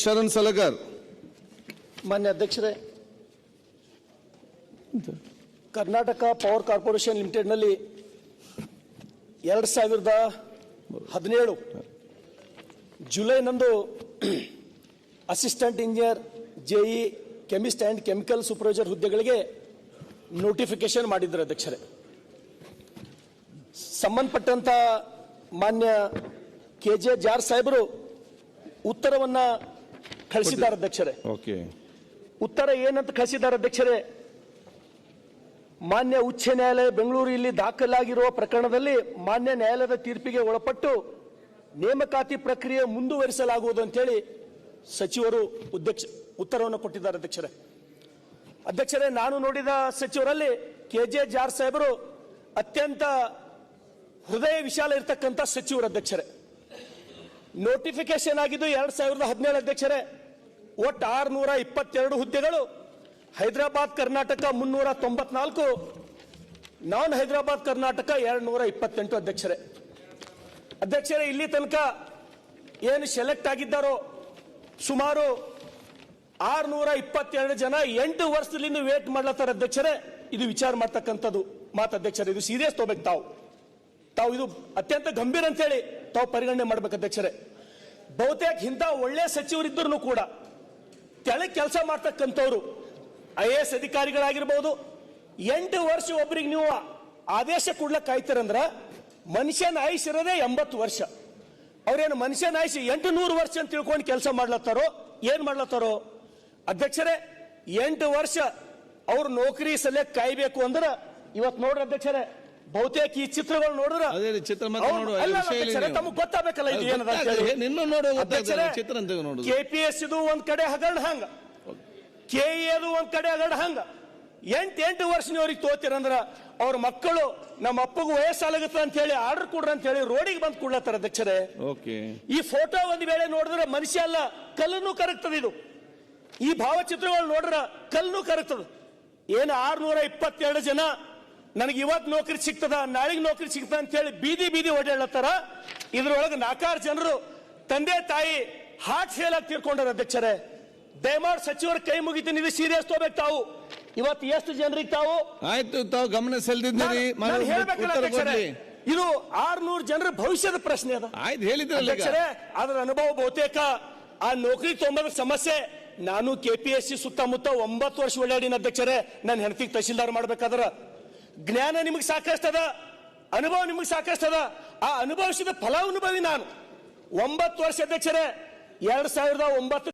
ಶರಣ್ ಸಲಗರ್. ಮಾನ್ಯ ಅಧ್ಯಕ್ಷರೇ, Karnataka power corporation ಲಿಮಿಟೆಡ್ನಲ್ಲಿ 2017 ಜುಲೈನಂದು assistant engineer, JE, chemist and chemical supervisor ಹುದ್ದೆಗಳಿಗೆ ನೋಟಿಫಿಕೇಶನ್ ಮಾಡಿದ್ರು ಅಧ್ಯಕ್ಷರೇ. ಸಂಬಂಧಪಟ್ಟಂತ ಮಾನ್ಯ ಕೆಜೆ ಜಾರ್ ಸಾಹೇಬರು ಉತ್ತರವನ್ನ ಕಳಿಸಿದ್ದಾರೆ ಅಧ್ಯಕ್ಷರೇ. ಉತ್ತರ ಏನಂತ ಕಳಿಸಿದ್ದಾರೆ ಅಧ್ಯಕ್ಷರೇ? ಮಾನ್ಯ ಉಚ್ಚ ನ್ಯಾಯಾಲಯ ಬೆಂಗಳೂರು ಇಲ್ಲಿ ದಾಖಲಾಗಿರುವ ಪ್ರಕರಣದಲ್ಲಿ ಮಾನ್ಯ ನ್ಯಾಯಾಲಯದ ತೀರ್ಪಿಗೆ ಒಳಪಟ್ಟು ನೇಮಕಾತಿ ಪ್ರಕ್ರಿಯೆ ಮುಂದುವರಿಸಲಾಗುವುದು ಅಂತೇಳಿ ಸಚಿವರು ಉತ್ತರವನ್ನು ಕೊಟ್ಟಿದ್ದಾರೆ ಅಧ್ಯಕ್ಷರೇ. ಅಧ್ಯಕ್ಷರೇ, ನಾನು ನೋಡಿದ ಸಚಿವರಲ್ಲಿ ಕೆಜೆ ಜಾರ್ ಸಾಹೇಬರು ಅತ್ಯಂತ ಹೃದಯ ವಿಶಾಲ ಇರತಕ್ಕಂಥ ಸಚಿವರು ಅಧ್ಯಕ್ಷರೇ. ನೋಟಿಫಿಕೇಶನ್ ಆಗಿದ್ದು 2017 ಅಧ್ಯಕ್ಷರೇ. ಒಟ್ಟು 622 ಹುದ್ದೆಗಳು. ಹೈದರಾಬಾದ್ ಕರ್ನಾಟಕ 394, ನಾನ್ ಹೈದರಾಬಾದ್ ಕರ್ನಾಟಕ 228 ಅಧ್ಯಕ್ಷರೇ. ಅಧ್ಯಕ್ಷರೇ, ಇಲ್ಲಿ ತನಕ ಏನು ಸೆಲೆಕ್ಟ್ ಆಗಿದ್ದಾರೋ ಸುಮಾರು 622 ಜನ 8 ವರ್ಷದಿಂದ ವೇಟ್ ಮಾಡ್ಲತ್ತಾರ ಅಧ್ಯಕ್ಷರೇ. ಇದು ವಿಚಾರ ಮಾಡ್ತಕ್ಕಂಥದ್ದು ಮಾತು ಅಧ್ಯಕ್ಷರೇ. ಇದು ಸೀರಿಯಸ್ ತಗೋಬೇಕು. ತಾವು ಇದು ಅತ್ಯಂತ ಗಂಭೀರ ಅಂತೇಳಿ ತಾವು ಪರಿಗಣನೆ ಮಾಡ್ಬೇಕು ಅಧ್ಯಕ್ಷರೇ. ಬಹುತೇಕ ಇಂಥ ಒಳ್ಳೆ ಸಚಿವರಿದ್ದರೂ ಕೂಡ ತೆಳಗೆ ಕೆಲಸ ಮಾಡ್ತಕ್ಕಂಥವ್ರು IAS ಅಧಿಕಾರಿಗಳಾಗಿರ್ಬೋದು, 8 ವರ್ಷ ಒಬ್ಬರಿಗೆ ನೀವು ಆದೇಶ ಕೊಡ್ಲಕ್ಕೆ ಕಾಯ್ತೀರಂದ್ರ ಮನುಷ್ಯನ ಆಯುಷ್ ಇರೋದೇ 80 ವರ್ಷ. ಅವ್ರೇನು ಮನುಷ್ಯನ ಆಯುಷ್ 800 ವರ್ಷ ಅಂತ ತಿಳ್ಕೊಂಡು ಕೆಲಸ ಮಾಡ್ಲತ್ತಾರೋ ಏನ್ ಮಾಡ್ಲತ್ತಾರೋ ಅಧ್ಯಕ್ಷರೇ? 8 ವರ್ಷ ಅವ್ರ ನೌಕರಿ ಸಲಕ್ಕೆ ಕಾಯ್ಬೇಕು ಅಂದ್ರೆ ಇವತ್ತು ನೋಡ್ರಿ ಅಧ್ಯಕ್ಷರೇ, ಬಹುತೇಕ ಈ ಚಿತ್ರಗಳು ನೋಡಿದ್ರೆ ತಮಗೆ ಗೊತ್ತಾಗಬೇಕಲ್ಲ ಇದು ಏನದ. KPS ಇದು ಒಂದ್ ಕಡೆ ಹಗರಣ ಹಂಗ, KE ಒಂದ್ ಕಡೆ ಹಗರಣ ಹಂಗ. 8 ವರ್ಷನವ್ರಿಗೆ ತೋತಿರಂದ್ರ ಅವ್ರ ಮಕ್ಕಳು ನಮ್ಮ ಅಪ್ಪಗೂ ವಯಸ್ಸಾಗತ್ತ ಅಂತ ಹೇಳಿ ಆರ್ಡರ್ ಕೊಡ್ರ ಅಂತ ಹೇಳಿ ರೋಡಿಗೆ ಬಂದು ಕೊಡ್ಲತ್ತಾರ ಅಧ್ಯಕ್ಷರೇ. ಈ ಫೋಟೋ ಒಂದ್ ವೇಳೆ ನೋಡಿದ್ರೆ ಮನುಷ್ಯ ಅಲ್ಲ, ಕಲ್ಲನ್ನು ಕರಗ್ತದೆ. ಇದು ಈ ಭಾವಚಿತ್ರಗಳು ನೋಡ್ರ ಕಲ್ಲನ್ನು ಕರಗ್ತದ. ಏನು 622 ಜನ ನನಗೆ ಇವತ್ತು ನೌಕರಿ ಸಿಗ್ತದ, ನಾಳೆಗೆ ನೌಕರಿ ಸಿಗ್ತದ ಅಂತ ಹೇಳಿ ಬೀದಿ ಓಡಾಡ್ಲತ್ತಾರ. ಇದ್ರೊಳಗೆ 4 ಜನರು ತಂದೆ ತಾಯಿ ಹಾರ್ಟ್ ಫೇಲ್ ಆಗಿ ತೀರ್ಕೊಂಡಾರ ಅಧ್ಯಕ್ಷರೇ. ದಯಮಾಡಿ ಸಚಿವರ ಕೈ ಮುಗಿತೀನಿ, ಇದು ಸೀರಿಯಸ್ ತಗೋಬೇಕು. ತಾವು ಇವತ್ತು ಎಷ್ಟು ಜನರಿಗೆ ತಾವು ಆಯ್ತು ತಾವು ಗಮನ ಸೆಳೆದಿದ್ದೀರಿ. ಇದು 600 ಜನರ ಭವಿಷ್ಯದ ಪ್ರಶ್ನೆ ಅದ. ಆಯ್ತು ಹೇಳಿದ್ರಲ್ಲ ಅಧ್ಯಕ್ಷರೇ, ಅದರ ಅನುಭವ ಬಹುತೇಕ ಆ ನೌಕರಿ ತೊಂಬದ ಸಮಸ್ಯೆ. ನಾನು KPSC ಸುತ್ತಮುತ್ತ 9 ವರ್ಷ ಓಡಾಡಿನ ಅಧ್ಯಕ್ಷರೇ. ನನ್ನ ಹೆಂಡತಿಗೆ ತಹಶೀಲ್ದಾರ್ ಮಾಡ್ಬೇಕಾದ್ರ ಜ್ಞಾನ ನಿಮಗೆ ಸಾಕಷ್ಟು ಅದ, ಅನುಭವ ನಿಮಗೆ ಸಾಕಷ್ಟು ಅದ. ಆ ಅನುಭವಿಸಿದ ಫಲಾನುಭವಿ ನಾನು. 9 ವರ್ಷ ಅಧ್ಯಕ್ಷರೇ. 2009